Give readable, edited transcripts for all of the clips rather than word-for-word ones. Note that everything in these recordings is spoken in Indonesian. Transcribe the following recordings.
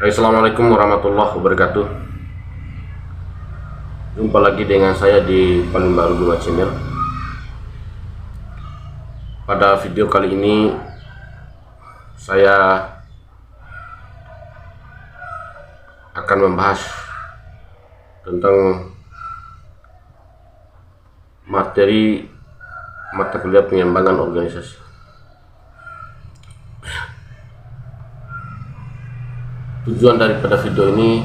Assalamualaikum warahmatullahi wabarakatuh. Jumpa lagi dengan saya di Paling Baru Bima Channel. Pada video kali ini saya akan membahas tentang materi mata kuliah pengembangan organisasi. Tujuan daripada video ini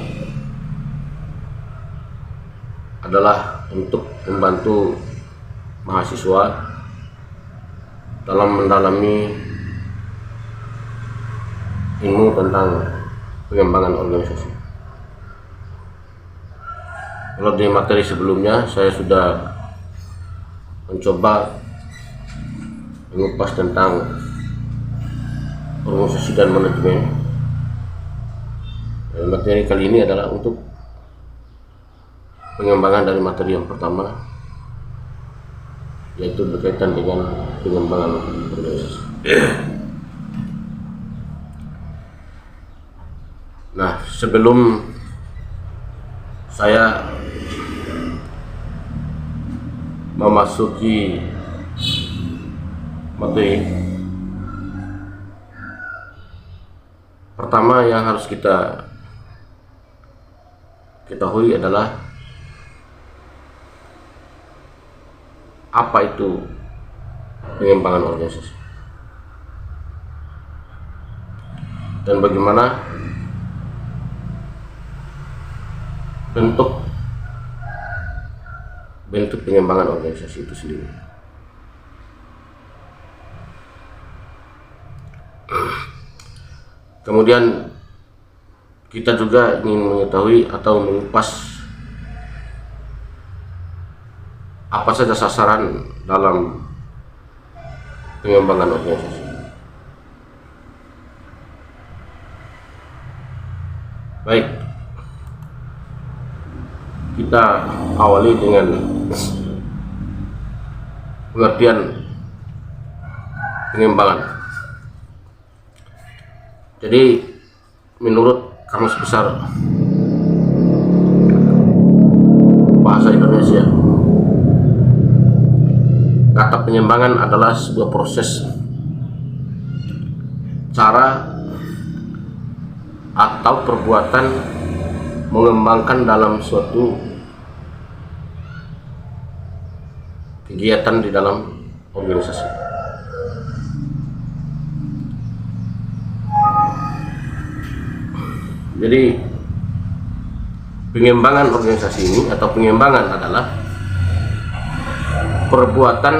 adalah untuk membantu mahasiswa dalam mendalami ilmu tentang pengembangan organisasi. Kalau di materi sebelumnya saya sudah mencoba mengupas tentang organisasi dan manajemen. Materi kali ini adalah untuk pengembangan dari materi yang pertama, yaitu berkaitan dengan pengembangan organisasi. Nah, sebelum saya memasuki materi, pertama yang harus kita ketahui adalah apa itu pengembangan organisasi dan bagaimana bentuk pengembangan organisasi itu sendiri. Kemudian kita juga ingin mengetahui atau mengupas apa saja sasaran dalam pengembangan organisasi. Baik, kita awali dengan pengertian pengembangan. Jadi menurut Kamus Besar Bahasa Indonesia, kata pengembangan adalah sebuah proses, cara atau perbuatan mengembangkan dalam suatu kegiatan di dalam organisasi. Jadi pengembangan organisasi ini atau pengembangan adalah perbuatan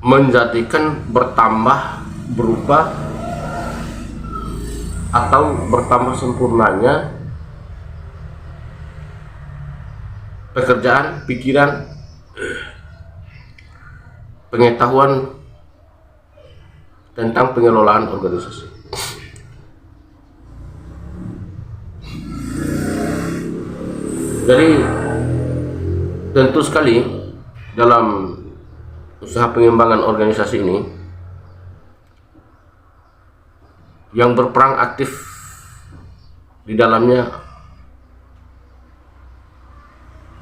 menjadikan bertambah, berubah atau bertambah sempurnanya pekerjaan, pikiran, pengetahuan tentang pengelolaan organisasi. Jadi tentu sekali dalam usaha pengembangan organisasi ini yang berperan aktif di dalamnya,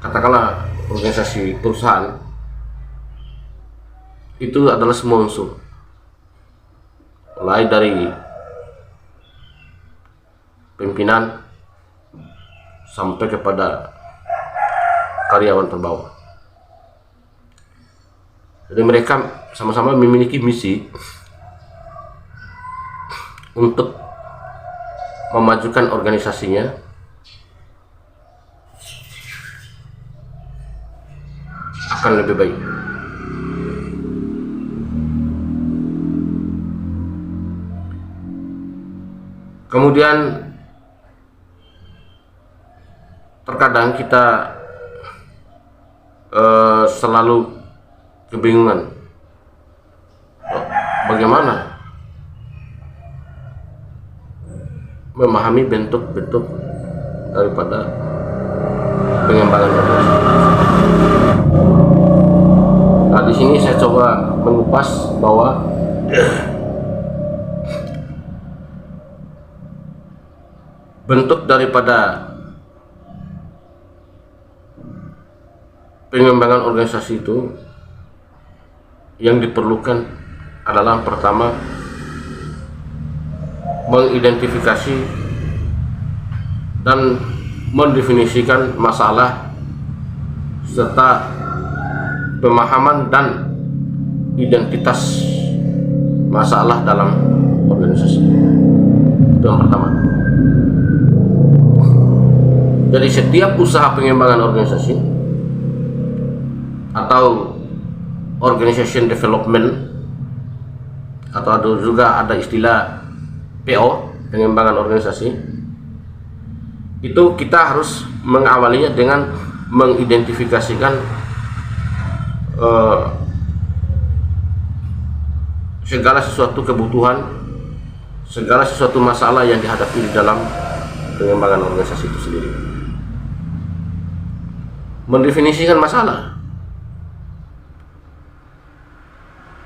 katakanlah organisasi perusahaan, itu adalah semua unsur, mulai dari pimpinan sampai kepada karyawan terbawah. Jadi mereka sama-sama memiliki misi untuk memajukan organisasinya akan lebih baik. Kemudian terkadang kita selalu kebingungan bagaimana memahami bentuk-bentuk daripada pengembangan organisasi. Nah, di sini saya coba mengupas bahwa bentuk daripada pengembangan organisasi itu yang diperlukan adalah pertama mengidentifikasi dan mendefinisikan masalah serta pemahaman dan identitas masalah dalam organisasi. Itu yang pertama. Jadi setiap usaha pengembangan organisasi atau organization development, atau juga ada istilah PO, pengembangan organisasi, itu kita harus mengawalinya dengan mengidentifikasikan segala sesuatu kebutuhan, segala sesuatu masalah yang dihadapi di dalam pengembangan organisasi itu sendiri. Mendefinisikan masalah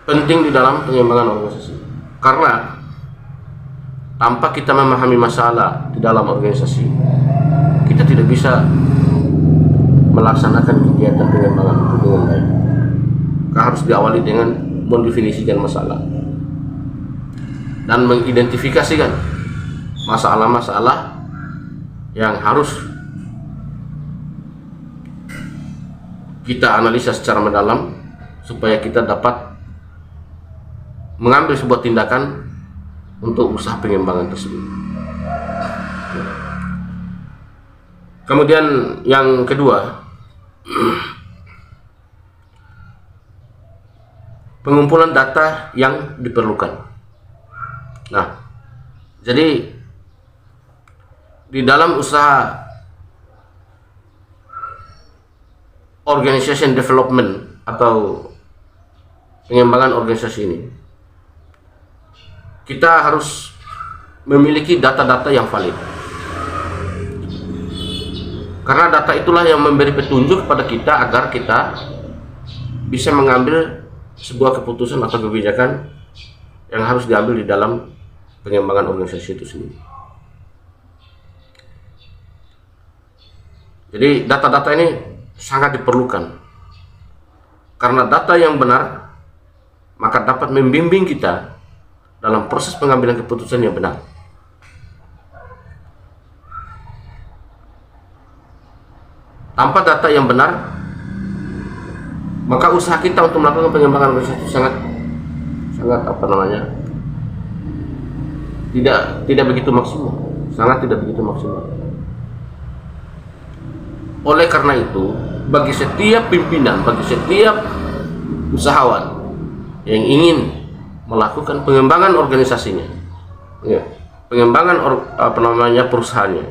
penting di dalam pengembangan organisasi, karena tanpa kita memahami masalah di dalam organisasi, kita tidak bisa melaksanakan kegiatan pengembangan itu dengan baik. Harus diawali dengan mendefinisikan masalah dan mengidentifikasikan masalah-masalah yang harus kita analisa secara mendalam supaya kita dapat mengambil sebuah tindakan untuk usaha pengembangan tersebut. Kemudian yang kedua, pengumpulan data yang diperlukan. Nah, jadi di dalam usaha organization development atau pengembangan organisasi ini, kita harus memiliki data-data yang valid, karena data itulah yang memberi petunjuk kepada kita agar kita bisa mengambil sebuah keputusan atau kebijakan yang harus diambil di dalam pengembangan organisasi itu sendiri. Jadi data-data ini sangat diperlukan, karena data yang benar maka dapat membimbing kita dalam proses pengambilan keputusan yang benar. Tanpa data yang benar, maka usaha kita untuk melakukan pengembangan organisasi itu sangat tidak begitu maksimal, sangat tidak begitu maksimal. Oleh karena itu, bagi setiap pimpinan, bagi setiap usahawan yang ingin melakukan pengembangan organisasinya, pengembangan perusahaannya,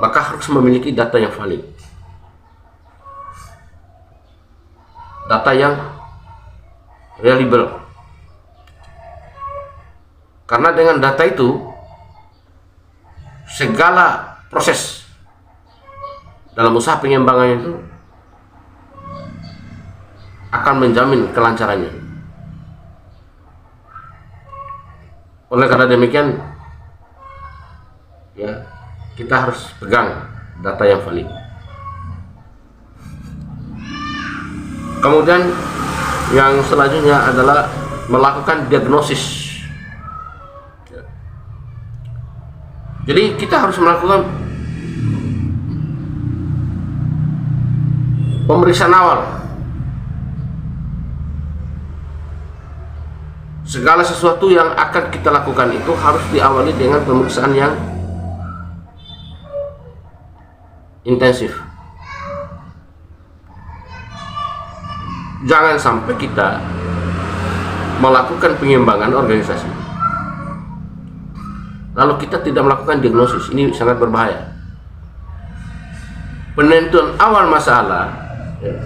maka harus memiliki data yang valid, data yang reliable. Karena dengan data itu segala proses dalam usaha pengembangan itu akan menjamin kelancarannya. Oleh karena demikian, ya, kita harus pegang data yang valid. Kemudian yang selanjutnya adalah melakukan diagnosis. Jadi kita harus melakukan pemeriksaan awal. Segala sesuatu yang akan kita lakukan itu harus diawali dengan pemeriksaan yang intensif. Jangan sampai kita melakukan pengembangan organisasi lalu kita tidak melakukan diagnosis. Ini sangat berbahaya. Penentuan awal masalah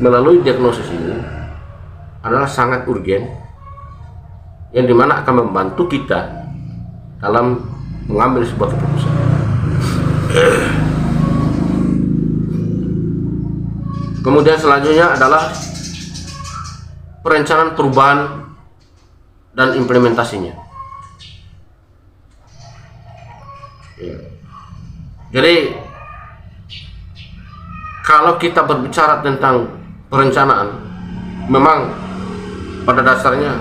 melalui diagnosis ini adalah sangat urgen, yang dimana akan membantu kita dalam mengambil sebuah keputusan. Kemudian selanjutnya adalah perencanaan perubahan dan implementasinya. Ya. Jadi kalau kita berbicara tentang perencanaan, memang pada dasarnya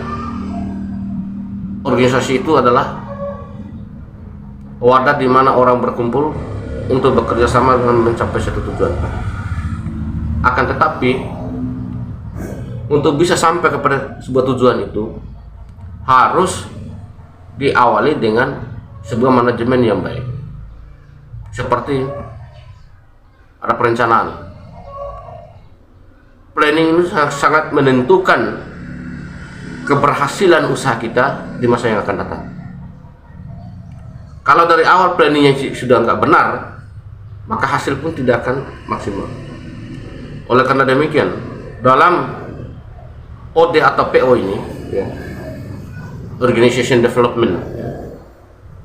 organisasi itu adalah wadah di mana orang berkumpul untuk bekerja sama dengan mencapai satu tujuan. Akan tetapi untuk bisa sampai kepada sebuah tujuan itu harus diawali dengan sebuah manajemen yang baik. Seperti ada perencanaan. Planning itu sangat menentukan keberhasilan usaha kita di masa yang akan datang. Kalau dari awal planningnya sudah nggak benar, maka hasil pun tidak akan maksimal. Oleh karena demikian, dalam OD atau PO ini, ya, Organization Development, ya,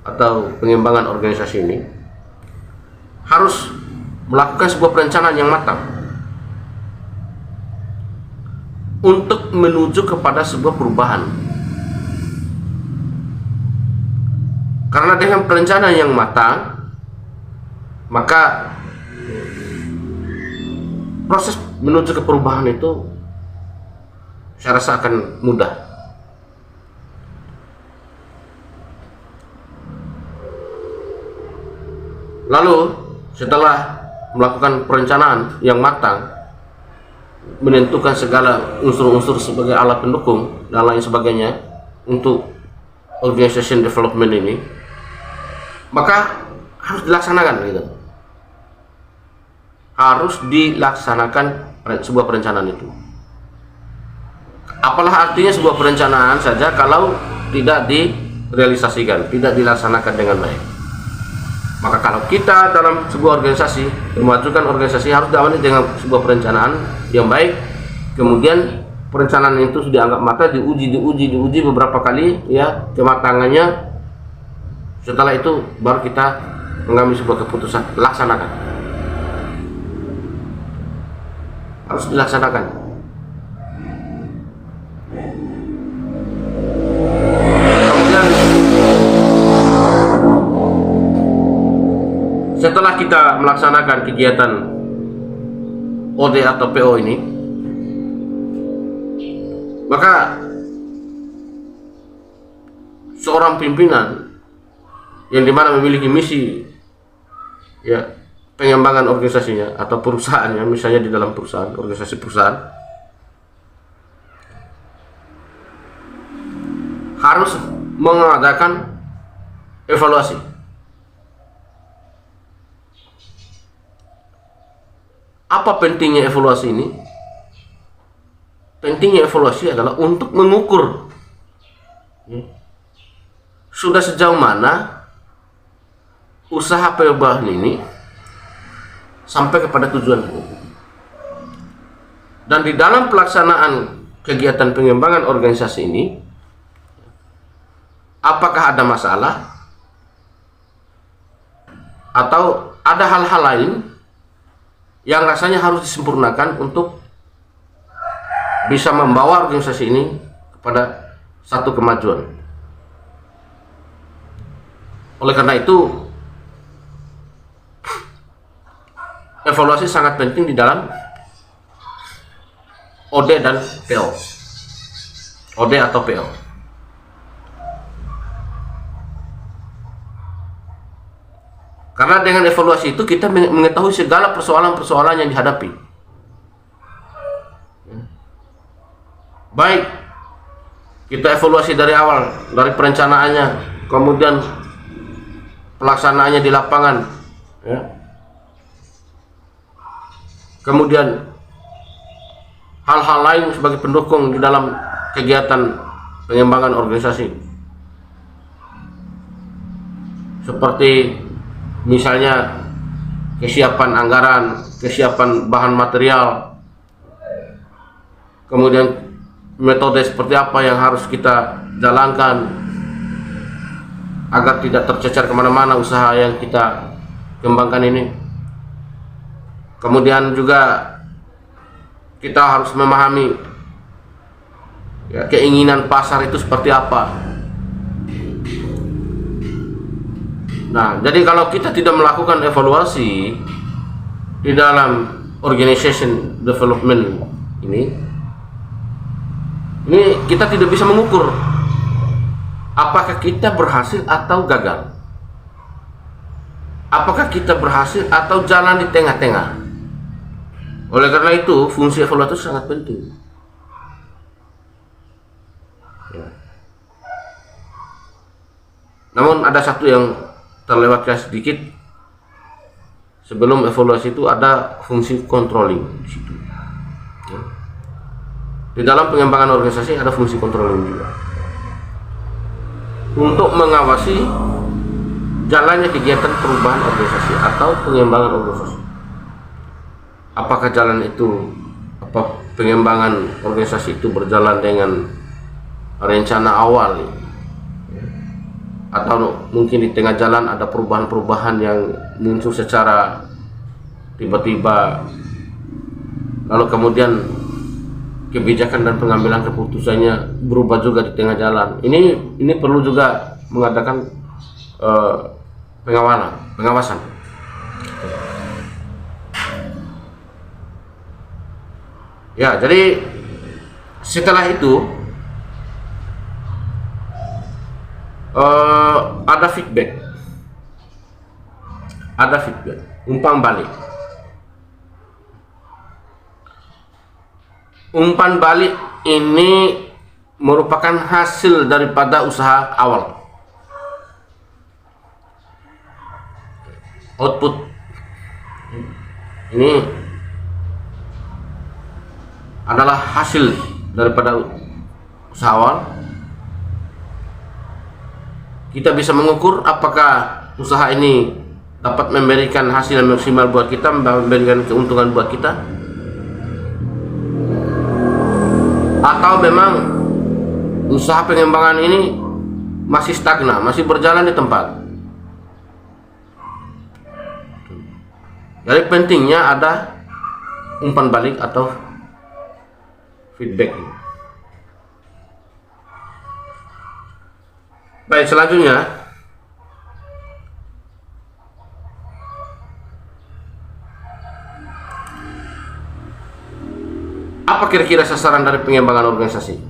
atau pengembangan organisasi ini, harus melakukan sebuah perencanaan yang matang untuk menuju kepada sebuah perubahan. Karena dengan perencanaan yang matang, maka proses menuju ke perubahan itu saya rasa akan mudah. Lalu setelah melakukan perencanaan yang matang, menentukan segala unsur-unsur sebagai alat pendukung dan lain sebagainya untuk organization development ini, maka harus dilaksanakan gitu. Harus dilaksanakan sebuah perencanaan itu. Apalah artinya sebuah perencanaan saja kalau tidak direalisasikan, tidak dilaksanakan dengan baik. Maka kalau kita dalam sebuah organisasi, memajukan organisasi harus diawali dengan sebuah perencanaan yang baik. Kemudian perencanaan itu sudah dianggap matang, diuji beberapa kali, ya, kematangannya. Setelah itu baru kita mengambil sebuah keputusan, laksanakan. Harus dilaksanakan. Kemudian setelah kita melaksanakan kegiatan OD atau PO ini, maka seorang pimpinan yang dimana memiliki misi, ya, pengembangan organisasinya atau perusahaannya, misalnya di dalam perusahaan, organisasi perusahaan, harus mengadakan evaluasi. Apa pentingnya evaluasi ini? Pentingnya evaluasi adalah untuk mengukur, ya, sudah sejauh mana usaha perubahan ini sampai kepada tujuan itu. Dan di dalam pelaksanaan kegiatan pengembangan organisasi ini, apakah ada masalah atau ada hal-hal lain yang rasanya harus disempurnakan untuk bisa membawa organisasi ini kepada satu kemajuan. Oleh karena itu, evaluasi sangat penting di dalam OD dan PO. OD atau PO. Karena dengan evaluasi itu kita mengetahui segala persoalan-persoalan yang dihadapi. Baik kita evaluasi dari awal, dari perencanaannya, kemudian pelaksanaannya di lapangan, ya. Kemudian hal-hal lain sebagai pendukung di dalam kegiatan pengembangan organisasi, seperti misalnya kesiapan anggaran, kesiapan bahan material, kemudian metode seperti apa yang harus kita jalankan agar tidak tercecer kemana-mana usaha yang kita kembangkan ini. Kemudian juga kita harus memahami, ya, keinginan pasar itu seperti apa. Nah, jadi kalau kita tidak melakukan evaluasi di dalam organization development ini kita tidak bisa mengukur apakah kita berhasil atau gagal. Apakah kita berhasil atau jalan di tengah-tengah. Oleh karena itu, fungsi evaluasi sangat penting. Ya. Namun ada satu yang terlewatkan sedikit. Sebelum evaluasi itu ada fungsi controlling di situ. Ya. Di dalam pengembangan organisasi ada fungsi controlling juga. Untuk mengawasi jalannya kegiatan perubahan organisasi atau pengembangan organisasi. Apakah jalan itu, pengembangan organisasi itu berjalan dengan rencana awal, atau mungkin di tengah jalan ada perubahan-perubahan yang muncul secara tiba-tiba, lalu kemudian kebijakan dan pengambilan keputusannya berubah juga di tengah jalan. Ini perlu juga mengadakan pengawasan. Ya, jadi setelah itu ada feedback, umpan balik. Umpan balik ini merupakan hasil daripada usaha awal. Output ini adalah hasil daripada usaha awal. Kita bisa mengukur apakah usaha ini dapat memberikan hasil yang maksimal buat kita, memberikan keuntungan buat kita, atau memang usaha pengembangan ini masih stagnan, masih berjalan di tempat. Jadi pentingnya ada umpan balik atau feedback. Baik, selanjutnya apa kira-kira sasaran dari pengembangan organisasi?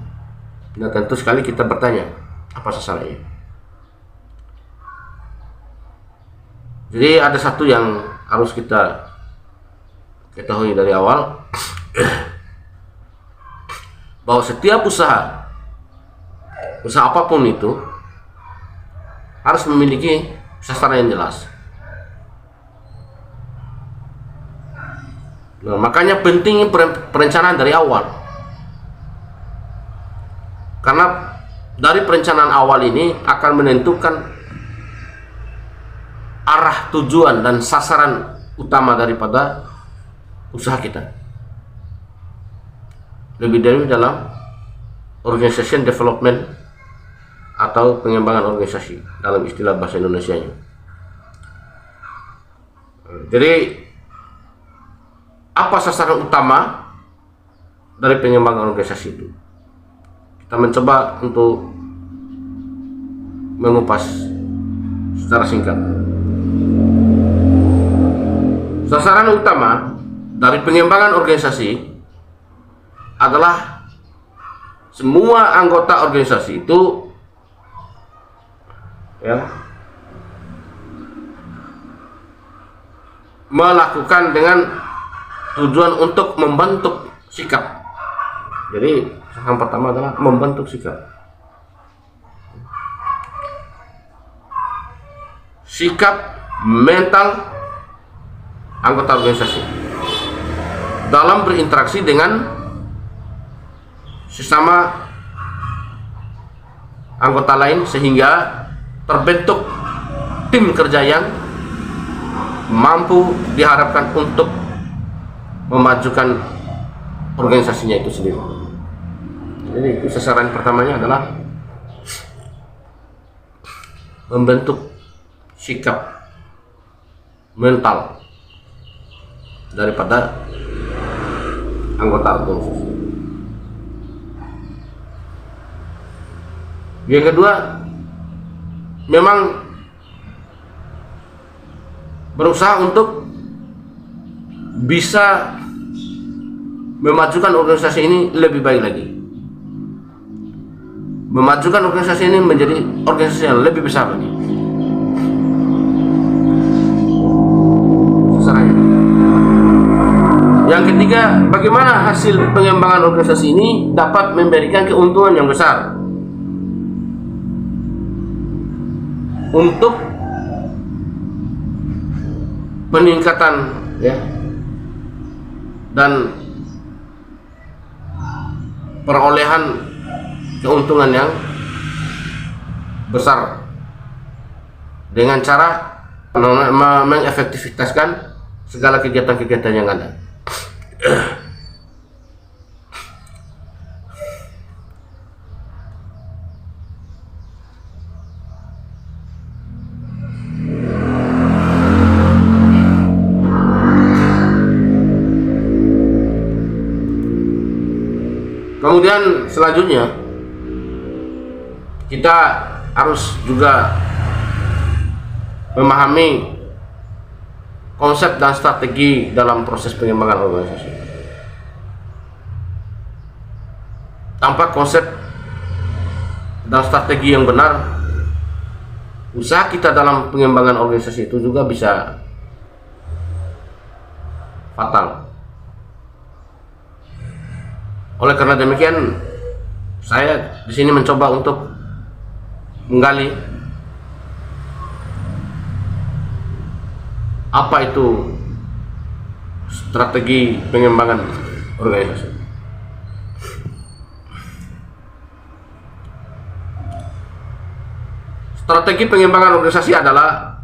Nah, tentu sekali kita bertanya, apa sasarannya? Jadi ada satu yang harus kita ketahui dari awal, bahwa setiap usaha apapun itu harus memiliki sasaran yang jelas. Nah, makanya penting perencanaan dari awal, karena dari perencanaan awal ini akan menentukan arah, tujuan, dan sasaran utama daripada usaha kita. Lebih dari dalam organization development atau pengembangan organisasi dalam istilah bahasa Indonesianya. Jadi apa sasaran utama dari pengembangan organisasi itu? Kita mencoba untuk mengupas secara singkat. Sasaran utama dari pengembangan organisasi adalah semua anggota organisasi itu melakukan dengan tujuan untuk membentuk sikap. Jadi yang pertama adalah membentuk sikap. Sikap mental anggota organisasi dalam berinteraksi dengan sesama anggota lain, sehingga terbentuk tim kerja yang mampu diharapkan untuk memajukan organisasinya itu sendiri. Jadi itu sasaran pertamanya adalah membentuk sikap mental daripada anggota organisasi. Yang kedua, memang berusaha untuk bisa memajukan organisasi ini lebih baik lagi, memajukan organisasi ini menjadi organisasi yang lebih besar lagi. Yang ketiga, bagaimana hasil pengembangan organisasi ini dapat memberikan keuntungan yang besar untuk peningkatan dan perolehan keuntungan yang besar dengan cara mengefektivitaskan segala kegiatan-kegiatan yang ada. Kemudian selanjutnya kita harus juga memahami konsep dan strategi dalam proses pengembangan organisasi. Tanpa konsep dan strategi yang benar, usaha kita dalam pengembangan organisasi itu juga bisa fatal. Oleh karena demikian, saya di sini mencoba untuk menggali apa itu strategi pengembangan organisasi. Strategi pengembangan organisasi adalah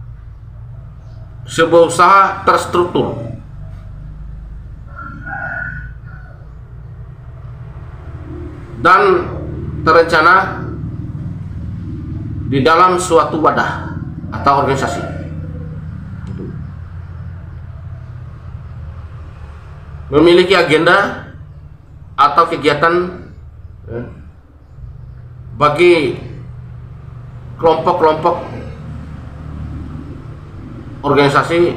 sebuah usaha terstruktur dan terencana di dalam suatu wadah atau organisasi. Memiliki agenda atau kegiatan bagi kelompok-kelompok organisasi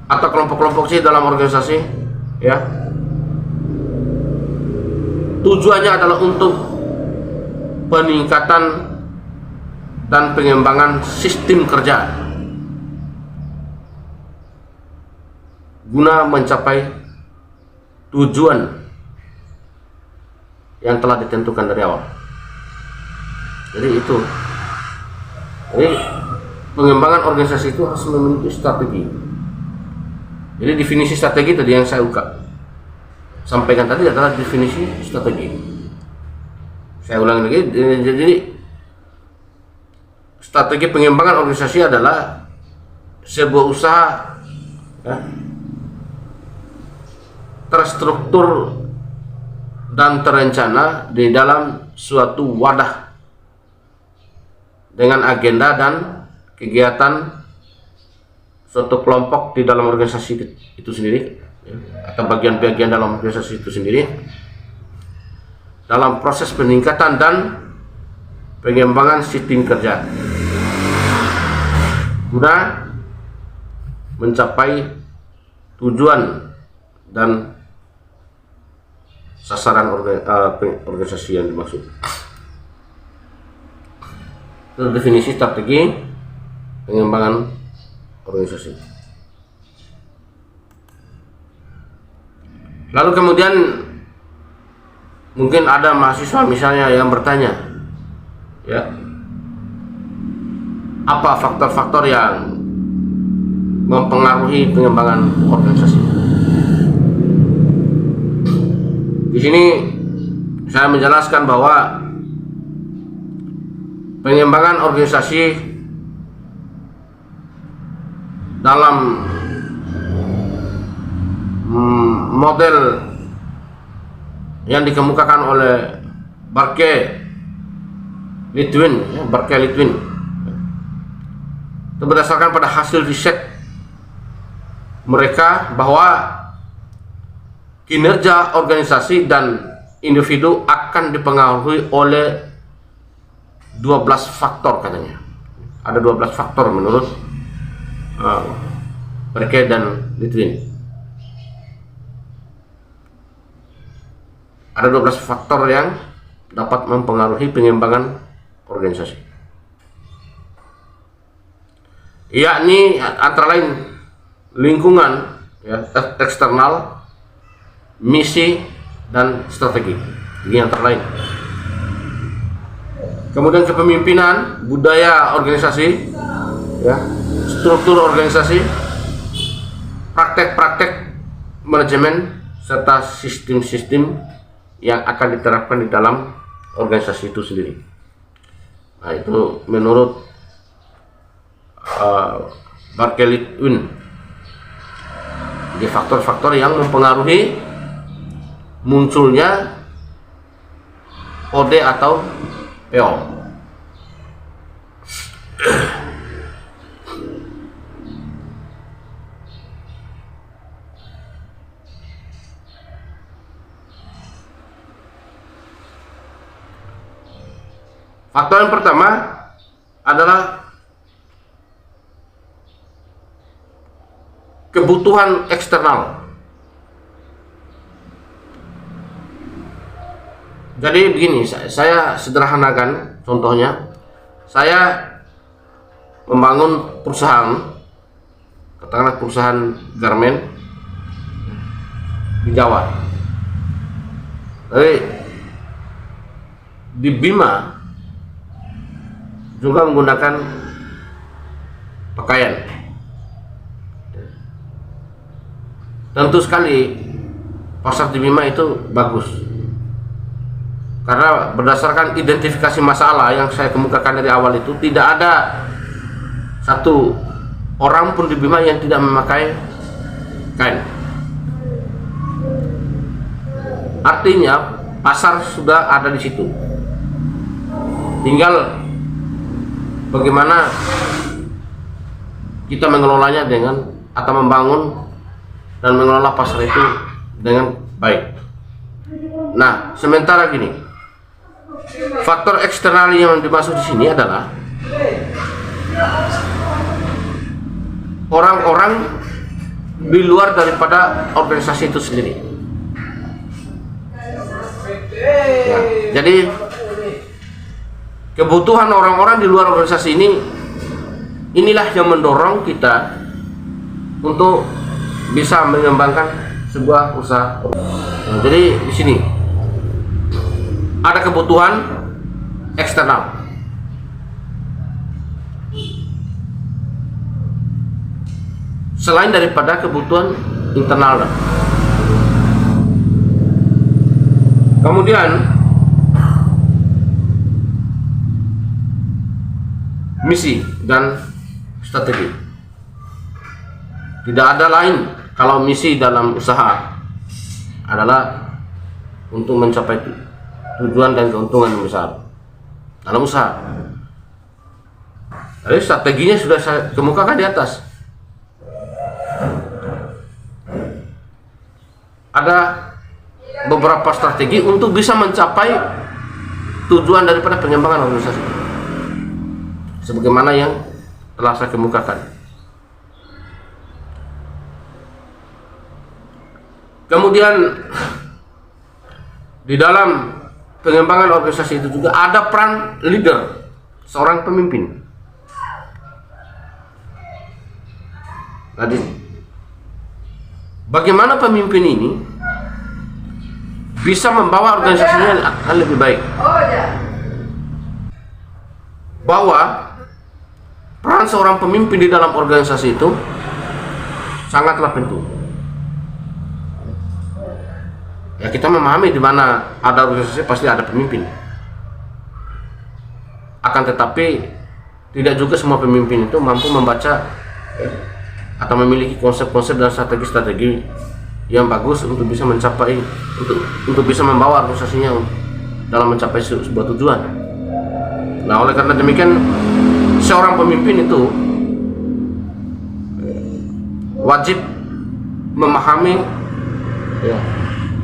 atau kelompok-kelompok dalam organisasi, tujuannya adalah untuk peningkatan dan pengembangan sistem kerja guna mencapai tujuan yang telah ditentukan dari awal. Jadi pengembangan organisasi itu harus memiliki strategi. Jadi definisi strategi tadi yang saya sampaikan tadi adalah definisi strategi. Saya ulangi lagi. Jadi strategi pengembangan organisasi adalah sebuah usaha terstruktur dan terencana di dalam suatu wadah dengan agenda dan kegiatan suatu kelompok di dalam organisasi itu sendiri, atau bagian-bagian dalam organisasi itu sendiri, dalam proses peningkatan dan pengembangan sistem kerja guna mencapai tujuan dan sasaran organisasi yang dimaksud. Itu definisi strategi pengembangan organisasi. Lalu kemudian mungkin ada mahasiswa misalnya yang bertanya, apa faktor-faktor yang mempengaruhi pengembangan organisasi? Di sini saya menjelaskan bahwa pengembangan organisasi dalam model yang dikemukakan oleh Barclay-Litwin itu berdasarkan pada hasil riset mereka bahwa kinerja organisasi dan individu akan dipengaruhi oleh 12 faktor katanya. Ada 12 faktor menurut Perke dan Litwin. Ada 12 faktor yang dapat mempengaruhi pengembangan organisasi, yakni antara lain lingkungan, ya, eksternal, misi, dan strategi. Ini antara lain. Kemudian kepemimpinan, budaya organisasi, ya, struktur organisasi, praktek-praktek manajemen, serta sistem-sistem yang akan diterapkan di dalam organisasi itu sendiri. Nah, itu menurut Bartlett-Win, di faktor-faktor yang mempengaruhi munculnya OD atau PO. Faktor yang pertama adalah kebutuhan eksternal. Jadi begini, saya sederhanakan contohnya. Saya membangun perusahaan, katakanlah perusahaan garmen di Jawa. Jadi di Bima juga menggunakan pakaian. Tentu sekali pasar di Bima itu bagus, karena berdasarkan identifikasi masalah yang saya kemukakan dari awal itu, tidak ada satu orang pun di Bima yang tidak memakai kain. Artinya pasar sudah ada di situ, tinggal bagaimana kita mengelolanya dengan, atau membangun dan mengelola pasar itu dengan baik. Nah, sementara gini, faktor eksternal yang dimaksud di sini adalah orang-orang di luar daripada organisasi itu sendiri. Ya, jadi kebutuhan orang-orang di luar organisasi ini, inilah yang mendorong kita untuk bisa mengembangkan sebuah usaha. Nah, jadi di sini ada kebutuhan eksternal. Selain daripada kebutuhan internal. Kemudian misi dan strategi. Tidak ada lain kalau misi dalam usaha adalah untuk mencapai tujuan dan keuntungan yang besar dalam usaha. Jadi strateginya sudah saya kemukakan di atas. Ada beberapa strategi untuk bisa mencapai tujuan daripada pengembangan organisasi, sebagaimana yang telah saya kemukakan. Kemudian di dalam pengembangan organisasi itu juga ada peran leader, seorang pemimpin. Jadi bagaimana pemimpin ini bisa membawa organisasinya akan lebih baik? Bahwa peran seorang pemimpin di dalam organisasi itu sangatlah penting. Ya, kita memahami di mana ada organisasi pasti ada pemimpin. Akan tetapi tidak juga semua pemimpin itu mampu membaca atau memiliki konsep-konsep dan strategi-strategi yang bagus untuk bisa mencapai, untuk bisa membawa organisasinya dalam mencapai sebuah tujuan. Nah, oleh karena demikian seorang pemimpin itu wajib memahami, ya,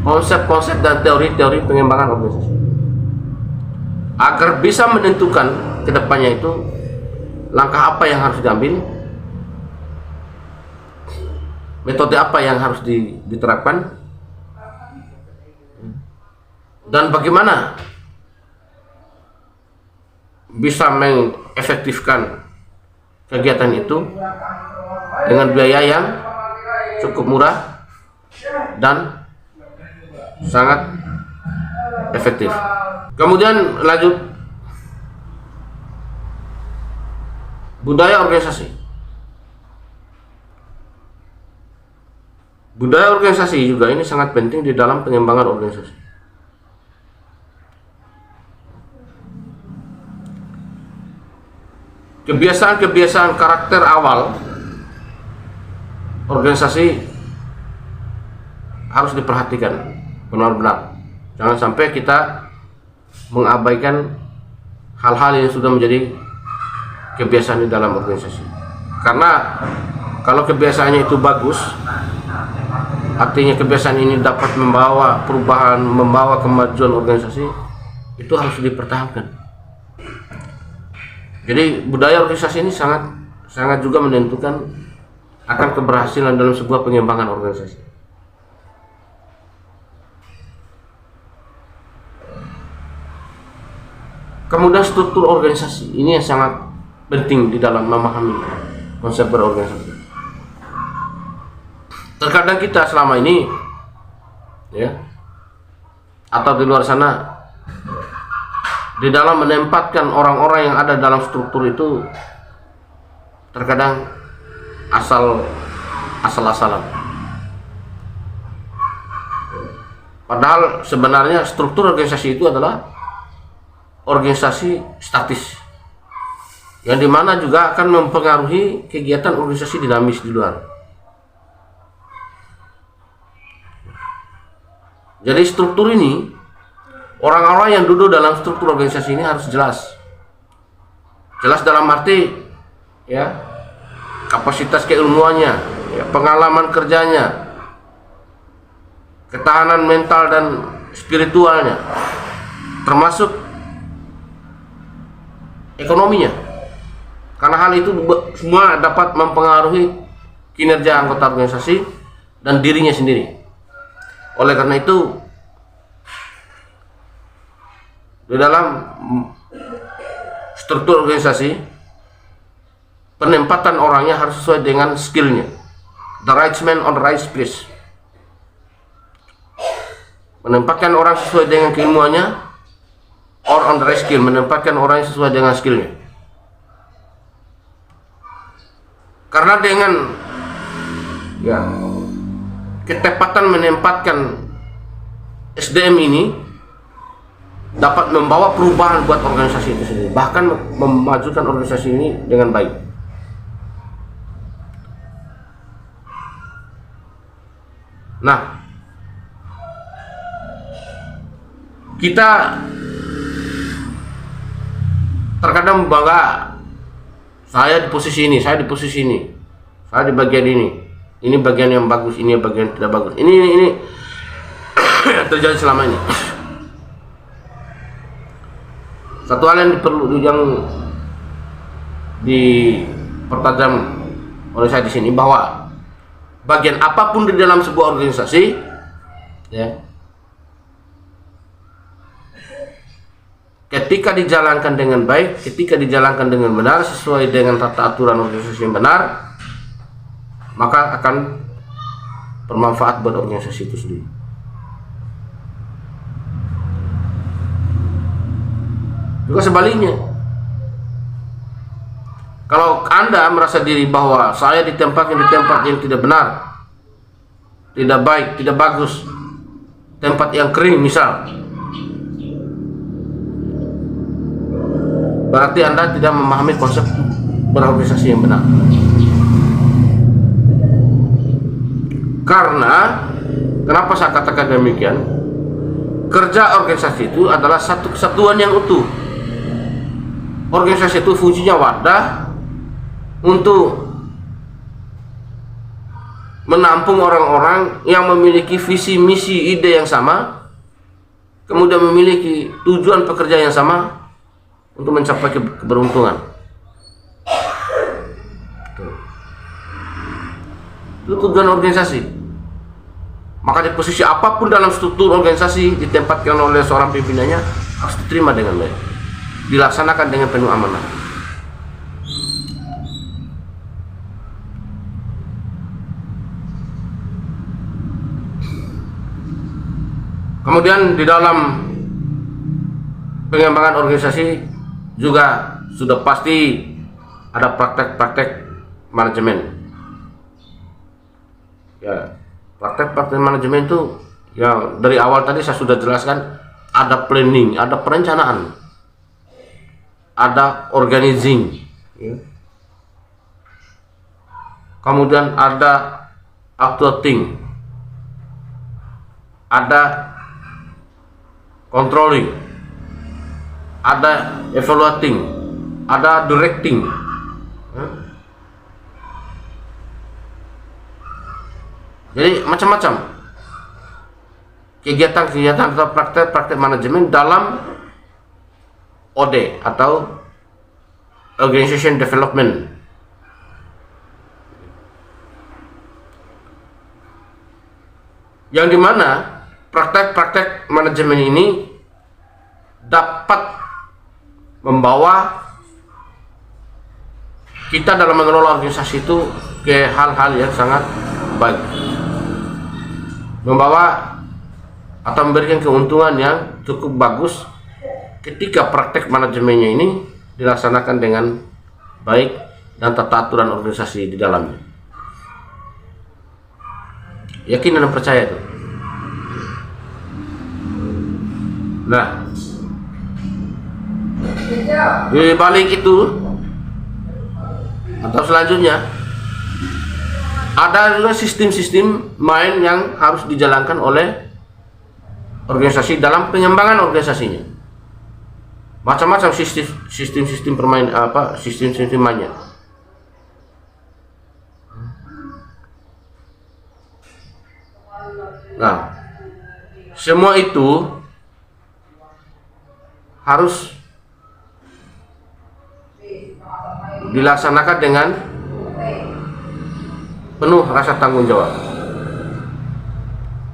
konsep-konsep dan teori-teori pengembangan organisasi agar bisa menentukan kedepannya itu langkah apa yang harus diambil metode apa yang harus diterapkan, dan bagaimana bisa mengefektifkan kegiatan itu dengan biaya yang cukup murah dan sangat efektif. Kemudian lanjut, budaya organisasi. Budaya organisasi juga ini sangat penting di dalam pengembangan organisasi. Kebiasaan-kebiasaan karakter awal organisasi harus diperhatikan benar-benar. Jangan sampai kita mengabaikan hal-hal yang sudah menjadi kebiasaan di dalam organisasi. Karena kalau kebiasaannya itu bagus, artinya kebiasaan ini dapat membawa perubahan, membawa kemajuan organisasi, itu harus dipertahankan. Jadi budaya organisasi ini sangat juga menentukan akan keberhasilan dalam sebuah pengembangan organisasi. Kemudian struktur organisasi ini yang sangat penting di dalam memahami konsep berorganisasi. Terkadang kita selama ini, ya, atau di luar sana, di dalam menempatkan orang-orang yang ada dalam struktur itu terkadang asal-asalan. Padahal sebenarnya struktur organisasi itu adalah organisasi statis, yang dimana juga akan mempengaruhi kegiatan organisasi dinamis di luar. Jadi struktur ini, orang-orang yang duduk dalam struktur organisasi ini harus jelas dalam arti, ya, kapasitas keilmuannya, ya, pengalaman kerjanya, ketahanan mental dan spiritualnya, termasuk ekonominya, karena hal itu semua dapat mempengaruhi kinerja anggota organisasi dan dirinya sendiri. Oleh karena itu, di dalam struktur organisasi, penempatan orangnya harus sesuai dengan skillnya, the right man on the right place. Menempatkan orang sesuai dengan keilmuannya, or on the right skill, menempatkan orang yang sesuai dengan skillnya. Karena dengan, ya, ketepatan menempatkan SDM ini dapat membawa perubahan buat organisasi itu sendiri, bahkan memajukan organisasi ini dengan baik. Nah, kita terkadang bangga, saya di posisi ini, saya di posisi ini, saya di bagian ini bagian yang bagus, ini bagian yang tidak bagus, ini yang terjadi selama ini. Satu hal yang dipertajam oleh saya di sini, bahwa bagian apapun di dalam sebuah organisasi, ya, ketika dijalankan dengan baik, ketika dijalankan dengan benar, sesuai dengan tata aturan organisasi yang benar, maka akan bermanfaat buat organisasi itu sendiri. Juga sebaliknya, kalau Anda merasa diri bahwa saya ditempatkan di tempat yang tidak benar, tidak baik, tidak bagus, tempat yang kering misal, berarti Anda tidak memahami konsep berorganisasi yang benar. Karena, kenapa saya katakan demikian? Kerja organisasi itu adalah satu kesatuan yang utuh. Organisasi itu fungsinya wadah untuk menampung orang-orang yang memiliki visi, misi, ide yang sama, kemudian memiliki tujuan pekerjaan yang sama, untuk mencapai keberuntungan. Itu tujuan organisasi. Maka di posisi apapun dalam struktur organisasi ditempatkan oleh seorang pimpinannya harus diterima dengan baik, dilaksanakan dengan penuh amanah. Kemudian di dalam pengembangan organisasi juga sudah pasti ada praktek-praktek manajemen. Ya, praktek-praktek manajemen itu yang dari awal tadi saya sudah jelaskan, ada planning, ada perencanaan, ada organizing, ya. Kemudian ada updating, ada controlling, ada evaluating, ada directing. Jadi macam-macam kegiatan-kegiatan atau praktek-praktek manajemen dalam OD atau Organization Development. Yang dimana praktek-praktek manajemen ini dapat membawa kita dalam mengelola organisasi itu ke hal-hal yang sangat baik, membawa atau memberikan keuntungan yang cukup bagus ketika praktek manajemennya ini dilaksanakan dengan baik dan tata aturan organisasi di dalamnya. Yakin dan percaya itu. Nah, di balik itu atau selanjutnya ada juga sistem-sistem main yang harus dijalankan oleh organisasi dalam pengembangan organisasinya. Macam-macam sistem-sistem permain sistem-sistem mainnya. Nah, semua itu harus dilaksanakan dengan penuh rasa tanggung jawab.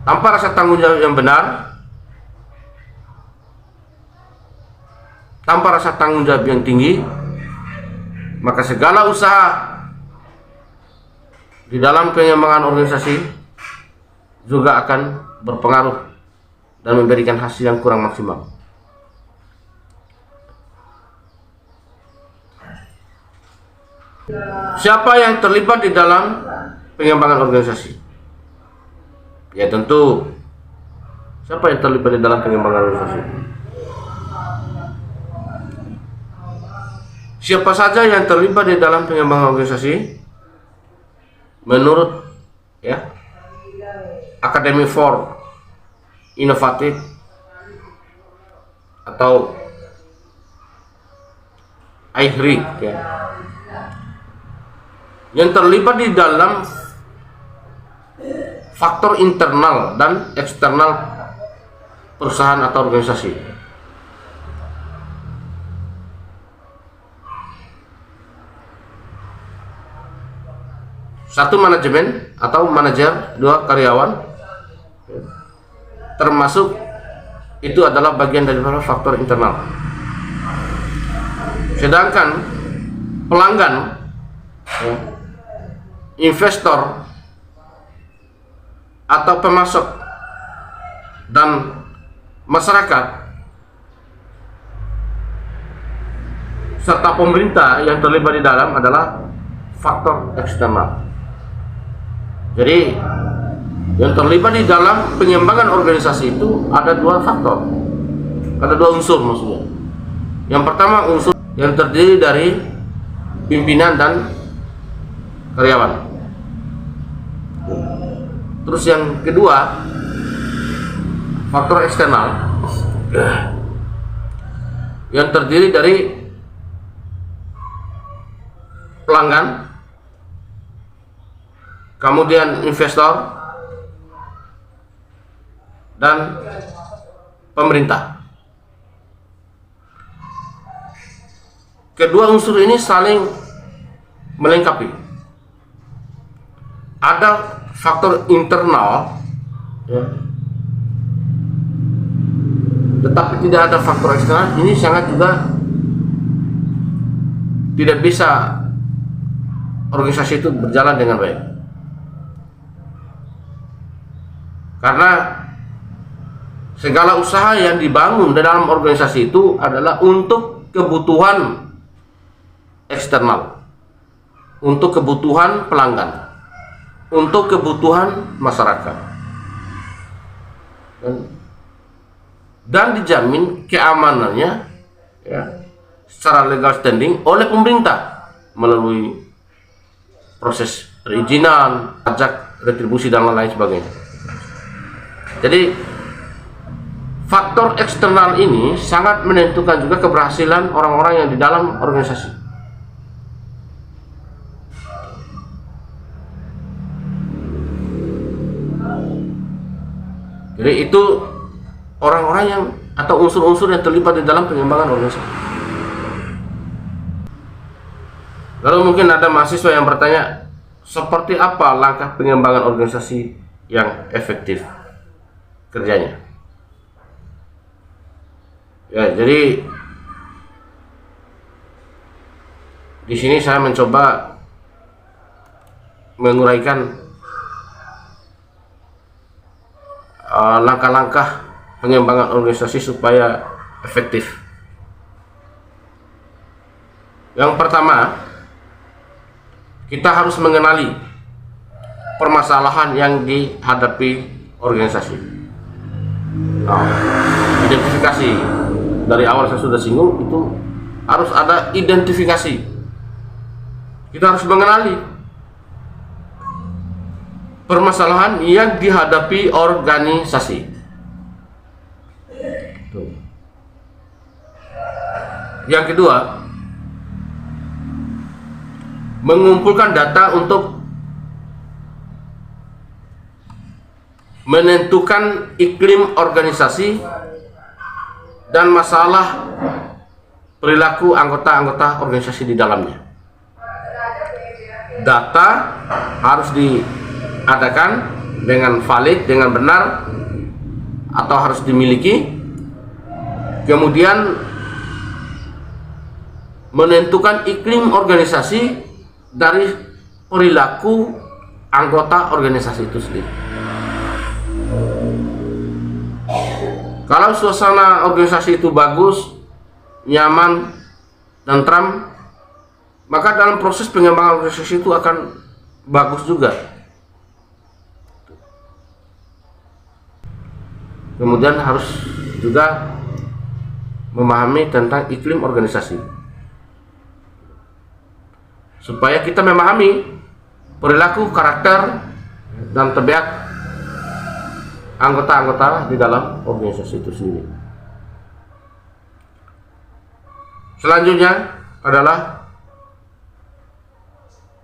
Tanpa rasa tanggung jawab yang benar, tanpa rasa tanggung jawab yang tinggi, maka segala usaha di dalam pengembangan organisasi juga akan berpengaruh dan memberikan hasil yang kurang maksimal. Siapa yang terlibat di dalam pengembangan organisasi? Ya tentu, siapa yang terlibat di dalam pengembangan organisasi? Siapa saja yang terlibat di dalam pengembangan organisasi menurut Academy for Innovative atau IHRI, yang terlibat di dalam faktor internal dan eksternal perusahaan atau organisasi. Satu, manajemen atau manajer, dua, karyawan. Termasuk itu adalah bagian dari faktor internal. Sedangkan pelanggan, investor atau pemasok dan masyarakat serta pemerintah yang terlibat di dalam adalah faktor eksternal. Jadi yang terlibat di dalam pengembangan organisasi itu ada dua faktor, ada dua unsur maksudnya. Yang pertama, unsur yang terdiri dari pimpinan dan karyawan. Terus yang kedua, faktor eksternal yang terdiri dari pelanggan, kemudian investor dan pemerintah. Kedua unsur ini saling melengkapi. ada faktor internal, ya, tetapi tidak ada faktor eksternal. Ini sangat juga tidak bisa organisasi itu berjalan dengan baik, karena segala usaha yang dibangun di dalam organisasi itu adalah untuk kebutuhan eksternal, untuk kebutuhan pelanggan, untuk kebutuhan masyarakat, dan dijamin keamanannya, ya, secara legal standing oleh pemerintah melalui proses perizinan, pajak, retribusi dan lain sebagainya. Jadi faktor eksternal ini sangat menentukan juga keberhasilan orang-orang yang di dalam organisasi. Jadi itu orang-orang yang atau unsur-unsur yang terlibat di dalam pengembangan organisasi. Lalu mungkin ada mahasiswa yang bertanya, seperti apa langkah pengembangan organisasi yang efektif kerjanya? Ya, jadi di sini saya mencoba menguraikan langkah-langkah pengembangan organisasi supaya efektif. Yang pertama, kita harus mengenali permasalahan yang dihadapi organisasi. Identifikasi, dari awal saya sudah singgung, itu harus ada identifikasi. Kita harus mengenali permasalahan yang dihadapi organisasi. Yang kedua, mengumpulkan data untuk menentukan iklim organisasi dan masalah perilaku anggota-anggota organisasi di dalamnya. Data harus diadakan dengan valid, dengan benar, atau harus dimiliki. Kemudian menentukan iklim organisasi dari perilaku anggota organisasi itu sendiri. Kalau suasana organisasi itu bagus, nyaman, tentram, maka dalam proses pengembangan organisasi itu akan bagus juga. Kemudian harus juga memahami tentang iklim organisasi, supaya kita memahami perilaku, karakter, dan tabiat anggota-anggota di dalam organisasi itu sendiri. Selanjutnya adalah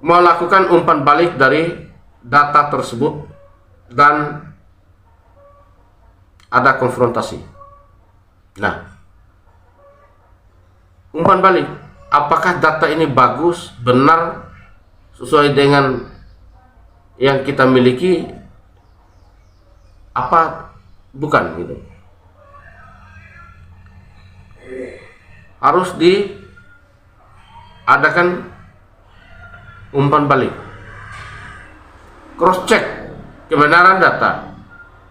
melakukan umpan balik dari data tersebut dan ada konfrontasi. Nah, umpan balik, apakah data ini bagus, benar, sesuai dengan yang kita miliki, apa bukan gitu. Harus diadakan umpan balik, cross check kebenaran data,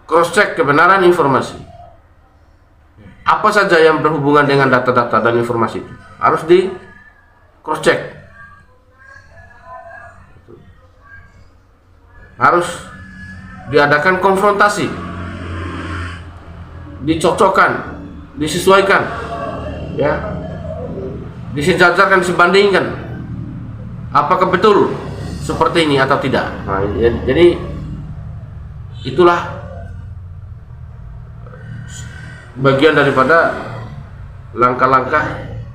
cross check kebenaran informasi. Apa saja yang berhubungan dengan data-data dan informasi itu harus di cross check, harus diadakan konfrontasi, dicocokkan, disesuaikan, ya, disejajarkan, disebandingkan, apakah betul seperti ini atau tidak. Nah, jadi itulah bagian daripada langkah-langkah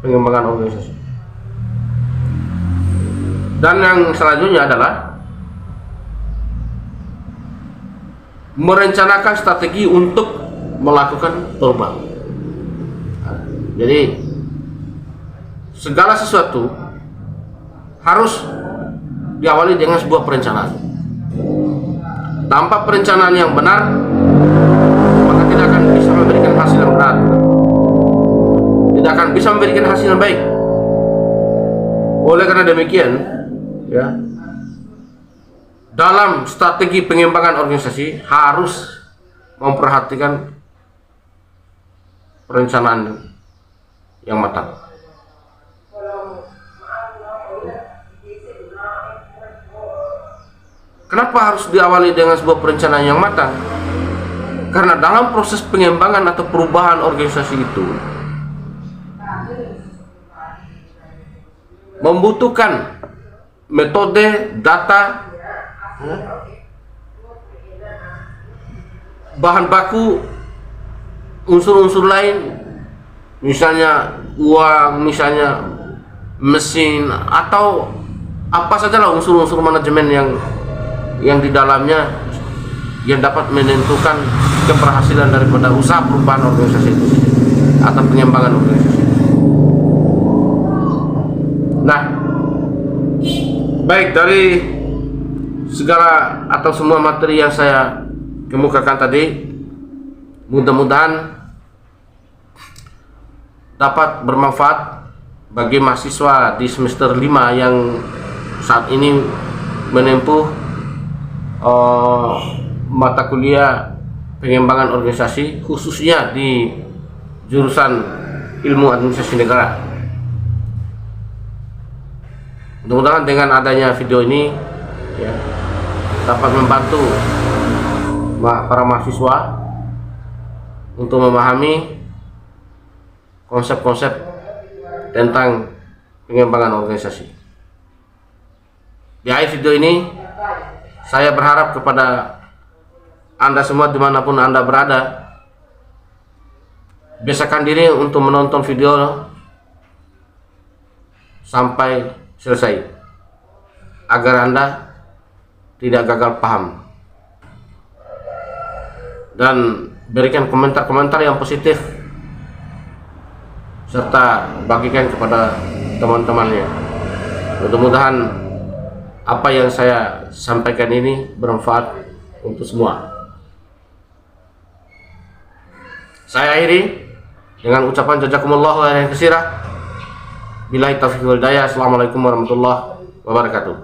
pengembangan organisasi. Dan yang selanjutnya adalah merencanakan strategi untuk melakukan perubahan. Jadi segala sesuatu harus diawali dengan sebuah perencanaan. tanpa perencanaan yang benar, maka tidak akan bisa memberikan hasil yang benar, tidak akan bisa memberikan hasil yang baik. Oleh karena demikian, ya, dalam strategi pengembangan organisasi harus memperhatikan perencanaan yang matang. Kenapa harus diawali dengan sebuah perencanaan yang matang? Karena dalam proses pengembangan atau perubahan organisasi itu membutuhkan metode, data, bahan baku, unsur-unsur lain, misalnya uang, misalnya mesin, atau apa sajalah unsur-unsur manajemen yang di dalamnya yang dapat menentukan keberhasilan daripada usaha perubahan organisasi itu atau pengembangan organisasi. Nah, baik, dari segala atau semua materi yang saya kemukakan tadi, mudah-mudahan dapat bermanfaat bagi mahasiswa di semester 5 yang saat ini menempuh mata kuliah pengembangan organisasi, khususnya di jurusan ilmu administrasi negara. Mudah-mudahan dengan adanya video ini, ya, dapat membantu para mahasiswa untuk memahami konsep-konsep tentang pengembangan organisasi. Di akhir video ini, saya berharap kepada Anda semua dimanapun Anda berada, biasakan diri untuk menonton video sampai selesai agar Anda tidak gagal paham, dan berikan komentar-komentar yang positif serta bagikan kepada teman-temannya. Mudah-mudahan apa yang saya sampaikan ini bermanfaat untuk semua. Saya akhiri dengan ucapan jazakumullahu khairan katsira. Billahi taufiq wal hidayah. Assalamualaikum warahmatullahi wabarakatuh.